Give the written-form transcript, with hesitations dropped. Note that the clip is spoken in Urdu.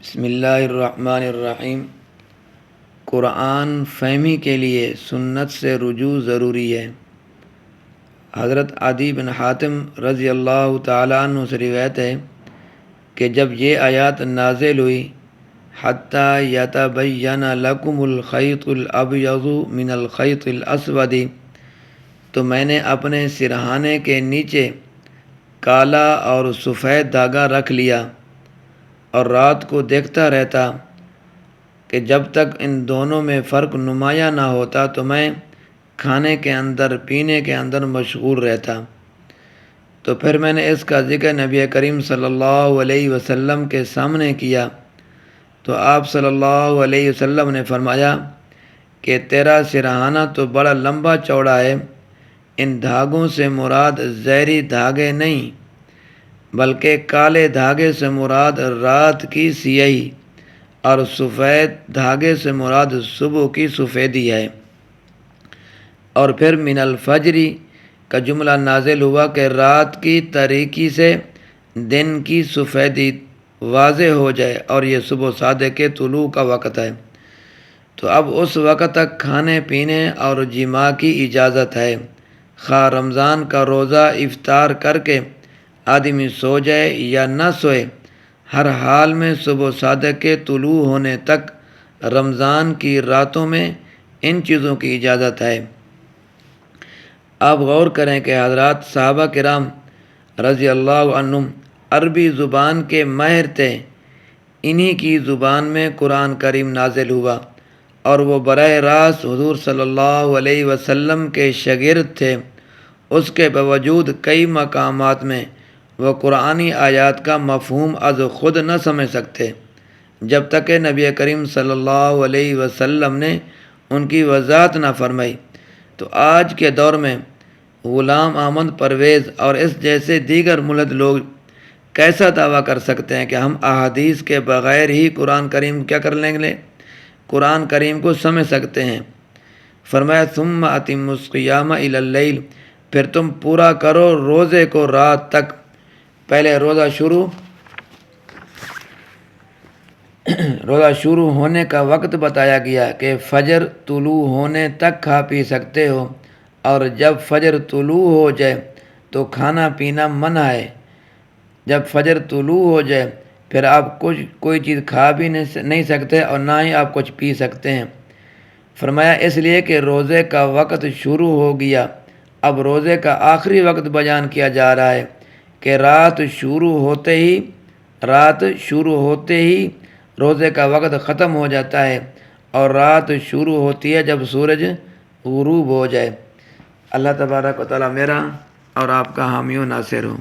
بسم اللہ الرحمن الرحیم۔ قرآن فہمی کے لیے سنت سے رجوع ضروری ہے۔ حضرت عدی بن حاتم رضی اللہ تعالیٰ عنہ سے روایت ہے کہ جب یہ آیات نازل ہوئی حتیٰ یتبین لکم الخیط الابیض من الخیط الاسود، تو میں نے اپنے سرہانے کے نیچے کالا اور سفید دھاگا رکھ لیا اور رات کو دیکھتا رہتا کہ جب تک ان دونوں میں فرق نمایاں نہ ہوتا تو میں کھانے کے اندر پینے کے اندر مشغول رہتا۔ تو پھر میں نے اس کا ذکر نبی کریم صلی اللہ علیہ وسلم کے سامنے کیا تو آپ صلی اللہ علیہ وسلم نے فرمایا کہ تیرا سرہانہ تو بڑا لمبا چوڑا ہے، ان دھاگوں سے مراد زہری دھاگے نہیں بلکہ کالے دھاگے سے مراد رات کی سیاہی اور سفید دھاگے سے مراد صبح کی سفیدی ہے۔ اور پھر من الفجری کا جملہ نازل ہوا کہ رات کی تاریکی سے دن کی سفیدی واضح ہو جائے اور یہ صبح صادق کے طلوع کا وقت ہے۔ تو اب اس وقت تک کھانے پینے اور جماع کی اجازت ہے، خواہ رمضان کا روزہ افطار کر کے آدمی سو جائے یا نہ سوئے، ہر حال میں صبح صادق کے طلوع ہونے تک رمضان کی راتوں میں ان چیزوں کی اجازت ہے۔ آپ غور کریں کہ حضرات صحابہ کرام رضی اللہ عنہم عربی زبان کے ماہر تھے، انہی کی زبان میں قرآن کریم نازل ہوا اور وہ براہ راست حضور صلی اللہ علیہ وسلم کے شاگرد تھے۔ اس کے باوجود کئی مقامات میں وہ قرآنی آیات کا مفہوم از خود نہ سمجھ سکتے جب تک کہ نبی کریم صلی اللہ علیہ وسلم نے ان کی وضاحت نہ فرمائی۔ تو آج کے دور میں غلام احمد پرویز اور اس جیسے دیگر ملحد لوگ کیسا دعویٰ کر سکتے ہیں کہ ہم احادیث کے بغیر ہی قرآن کریم کیا کر لیں گے، قرآن کریم کو سمجھ سکتے ہیں۔ فرمایا ثم اتموا الصیام الی اللیل، پھر تم پورا کرو روزے کو رات تک۔ پہلے روزہ شروع ہونے کا وقت بتایا گیا کہ فجر طلوع ہونے تک کھا پی سکتے ہو، اور جب فجر طلوع ہو جائے تو کھانا پینا منع ہے۔ جب فجر طلوع ہو جائے پھر آپ کوئی چیز کھا بھی نہیں سکتے اور نہ ہی آپ کچھ پی سکتے ہیں۔ فرمایا اس لیے کہ روزے کا وقت شروع ہو گیا۔ اب روزے کا آخری وقت بیان کیا جا رہا ہے کہ رات شروع ہوتے ہی روزے کا وقت ختم ہو جاتا ہے اور رات شروع ہوتی ہے جب سورج غروب ہو جائے۔ اللہ تبارک و تعالیٰ میرا اور آپ کا حامی و ناصر ہو۔